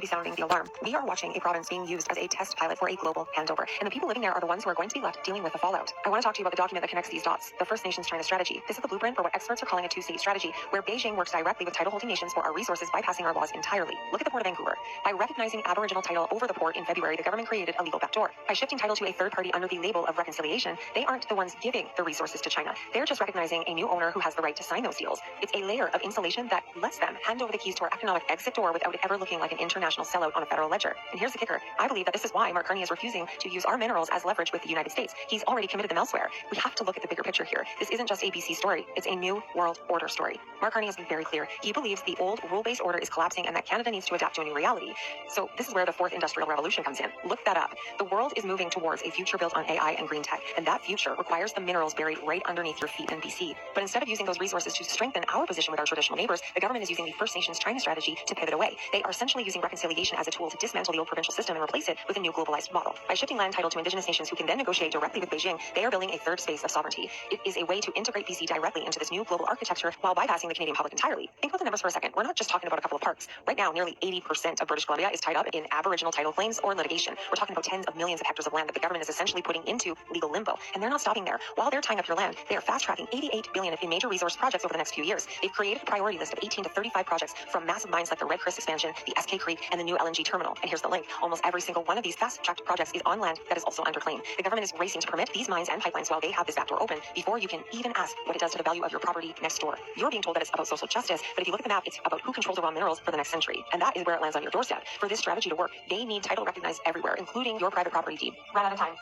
be sounding the alarm. We are watching a province being used as a test pilot for a global handover, and the people living there are the ones who are going to be left dealing with the fallout. I want to talk to you about the document that connects these dots, the First Nations China Strategy. This is the blueprint for what experts are calling a two-state strategy, where Beijing works directly with title-holding nations for our resources, bypassing our laws entirely. Look at the Port of Vancouver. By recognizing Aboriginal title over the port in February, the government created a legal backdoor. By shifting title to a third party under the label of reconciliation, they aren't the ones giving the resources to China. They're just recognizing a new owner who has the right to sign those deals. It's a layer of insulation that lets them hand over the keys to our economic exit door without it ever looking like an international sellout on a federal ledger. And here's the kicker. I believe that this is why Mark Carney is refusing to use our minerals as leverage with the United States. He's already committed them elsewhere. We have to look at the bigger picture here. This isn't just a BC story. It's a new world order story. Mark Carney has been very clear. He believes the old rule-based order is collapsing and that Canada needs to adapt to a new reality. So this is where the fourth industrial revolution comes in. Look that up. The world is moving towards a future built on AI and green tech, and that future requires the minerals buried right underneath your feet in BC. But instead of using those resources to strengthen our position with our traditional neighbors, the government is using the First Nations China strategy to pivot away. They are essentially using reconciliation as a tool to dismantle the old provincial system and replace it with a new globalized model. By shifting land title to Indigenous nations who can then negotiate directly with Beijing, they are building a third space of sovereignty. It is a way to integrate BC directly into this new global architecture while bypassing the Canadian public entirely. Think about the numbers for a second. We're not just talking about a couple of parks. Right now, nearly 80% of British Columbia is tied up in Aboriginal title claims or litigation. We're talking about tens of millions of hectares of land that the government is essentially putting into legal limbo. And they're not stopping there. While they're tying up your land, they are fast-tracking $88 billion in major resource projects over the next few years. They've created a priority list of 18 to 35 projects from massive mines like the Red Chris expansion, the SK Creek, and the new LNG terminal. And here's the link. Almost every single one of these fast-tracked projects is on land that is also under claim. The government is racing to permit these mines and pipelines while they have this backdoor open before you can even ask what it does to the value of your property next door. You're being told that it's about social justice, but if you look at the map, it's about who controls the raw minerals for the next century. And that is where it lands on your doorstep. For this strategy to work, they need title recognized everywhere, including your private property deed. Run out of time.